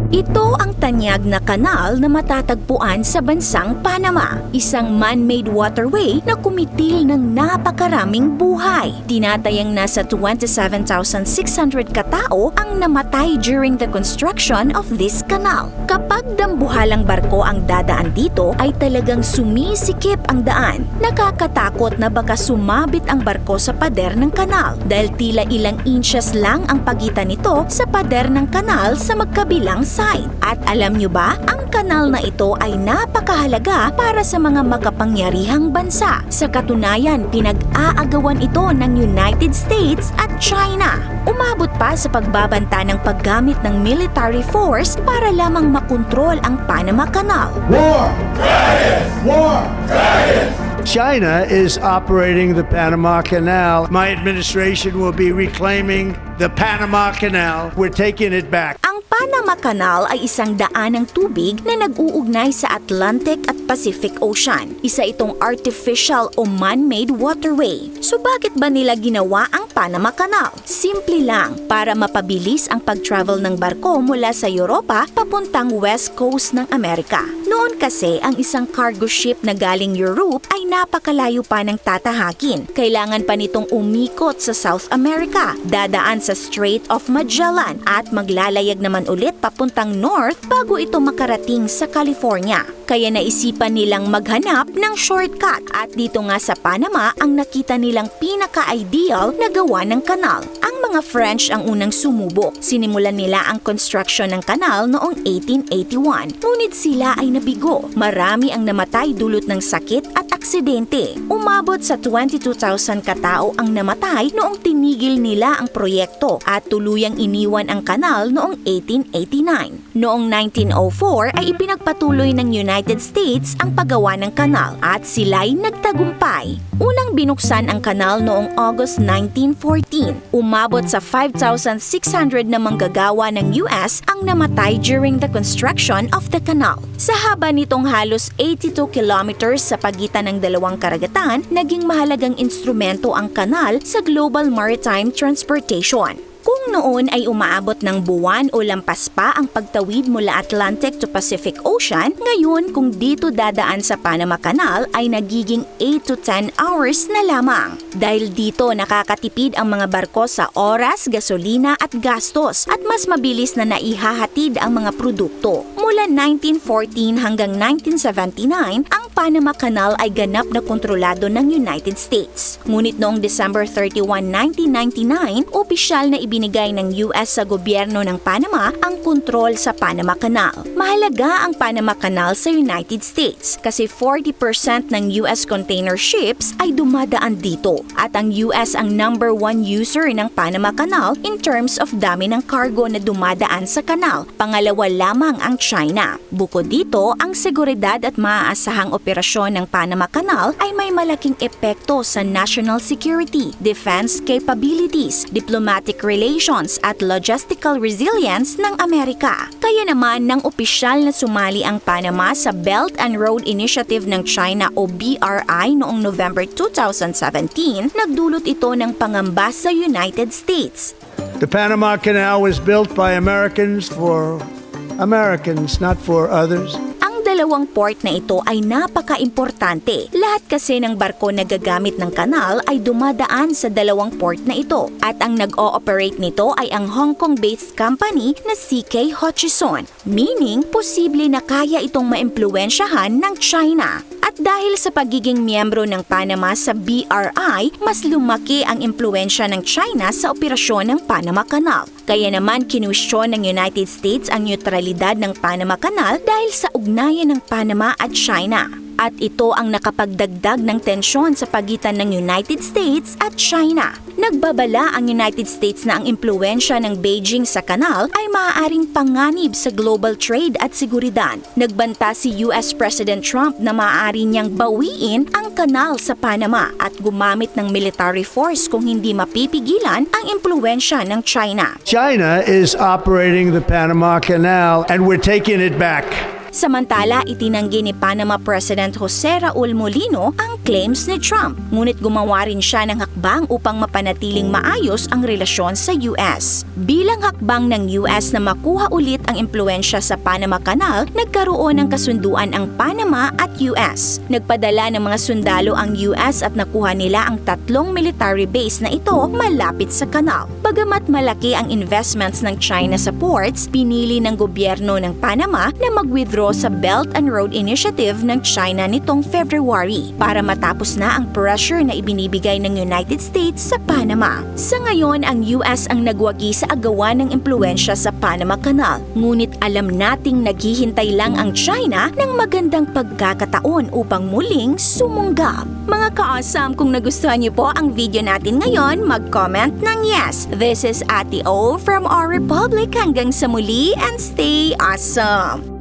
Ito ang tanyag na kanal na matatagpuan sa bansang Panama, isang man-made waterway na kumitil ng napakaraming buhay. Tinatayang nasa 27,600 katao ang namatay during the construction of this canal. Kapag dambuhalang barko ang dadaan dito ay talagang sumisikip ang daan. Nakakatakot na baka sumabit ang barko sa pader ng kanal dahil tila ilang inches lang ang pagitan nito sa pader ng kanal sa magkabilang side. At alam nyo ba, ang kanal na ito ay napakahalaga para sa mga makapangyarihang bansa. Sa katunayan, pinag-aagawan ito ng United States at China. Umabot pa sa pagbabanta ng paggamit ng military force para lamang makontrol ang Panama Canal. War! Riot! War! Riot! China is operating the Panama Canal. My administration will be reclaiming the Panama Canal. We're taking it back. Ang Panama Canal ay isang daan ng tubig na nag-uugnay sa Atlantic at Pacific Ocean. Isa itong artificial o man-made waterway. So bakit ba nila ginawa ang Panama Canal? Simple lang, para mapabilis ang pag-travel ng barko mula sa Europa papuntang West Coast ng Amerika. Noon kasi, ang isang cargo ship na galing Europe ay napakalayo pa ng tatahakin. Kailangan pa nitong umikot sa South America, dadaan sa Strait of Magellan at maglalayag naman ulit papuntang north bago ito makarating sa California. Kaya naisipan nilang maghanap ng shortcut at dito nga sa Panama ang nakita nilang pinaka-ideal na gawa ng kanal. Ang mga French ang unang sumubok. Sinimulan nila ang construction ng kanal noong 1881. Ngunit sila ay nabigo. Marami ang namatay dulot ng sakit at aksidente. Umabot sa 22,000 katao ang namatay noong tinigil nila ang proyekto at tuluyang iniwan ang kanal noong 1889. Noong 1904 ay ipinagpatuloy ng United States ang paggawa ng kanal at sila'y nagtagumpay. Unang binuksan ang kanal noong August 1914. Umabot sa 5,600 na manggagawa ng US ang namatay during the construction of the canal. Sa haba nitong halos 82 kilometers sa pagitan ng dalawang karagatan, naging mahalagang instrumento ang kanal sa global maritime transportation. Kung noon ay umaabot ng buwan o lampas pa ang pagtawid mula Atlantic to Pacific Ocean, ngayon kung dito dadaan sa Panama Canal ay nagiging 8 to 10 hours na lamang. Dahil dito nakakatipid ang mga barko sa oras, gasolina at gastos at mas mabilis na naihahatid ang mga produkto. Mula 1914 hanggang 1979, ang Panama Canal ay ganap na kontrolado ng United States. Ngunit noong December 31, 1999, opisyal na ibinigay ng US sa gobyerno ng Panama ang kontrol sa Panama Canal. Mahalaga ang Panama Canal sa United States kasi 40% ng US container ships ay dumadaan dito at ang US ang number 1 user ng Panama Canal in terms of dami ng cargo na dumadaan sa kanal. Pangalawa lamang ang China. Bukod dito, ang seguridad at maaasahang operasyon ng Panama Canal ay may malaking epekto sa national security, defense capabilities, diplomatic relations at logistical resilience ng Amerika. Kaya naman nang opisyal na sumali ang Panama sa Belt and Road Initiative ng China o BRI noong November 2017, nagdulot ito ng pangamba sa United States. The Panama Canal was built by Americans for Americans, not for others. Ang dalawang port na ito ay napaka-importante. Lahat kasi ng barko na gagamit ng kanal ay dumadaan sa dalawang port na ito. At ang nag-ooperate nito ay ang Hong Kong-based company na CK Hutchison. Meaning, posible na kaya itong maimpluwensyahan ng China. At dahil sa pagiging miyembro ng Panama sa BRI, mas lumaki ang impluwensya ng China sa operasyon ng Panama Canal. Kaya naman kinwestiyon ng United States ang neutralidad ng Panama Canal dahil sa ugnayan ng Panama at China. At ito ang nakapagdagdag ng tensyon sa pagitan ng United States at China. Nagbabala ang United States na ang impluwensya ng Beijing sa kanal ay maaaring panganib sa global trade at seguridad. Nagbanta si US President Trump na maaari niyang bawiin ang kanal sa Panama at gumamit ng military force kung hindi mapipigilan ang impluwensya ng China. China is operating the Panama Canal and we're taking it back. Samantala, itinanggi ni Panama President Jose Raul Molino ang claims ni Trump. Ngunit gumawa rin siya ng hakbang upang mapanatiling maayos ang relasyon sa US. Bilang hakbang ng US na makuha ulit ang impluensya sa Panama Canal, nagkaroon ng kasunduan ang Panama at US. Nagpadala ng mga sundalo ang US at nakuha nila ang 3 military base na ito malapit sa kanal. Bagamat malaki ang investments ng China sa ports, pinili ng gobyerno ng Panama na mag-withdraw sa Belt and Road Initiative ng China nitong February para matapos na ang pressure na ibinibigay ng United States sa Panama. Sa ngayon, ang US ang nagwagi sa agawan ng impluensya sa Panama Canal. Ngunit alam nating naghihintay lang ang China ng magandang pagkakataon upang muling sumunggab. Mga ka-awesome, kung nagustuhan niyo po ang video natin ngayon, mag-comment ng yes. This is Ate O from our Republic. Hanggang sa muli and stay awesome!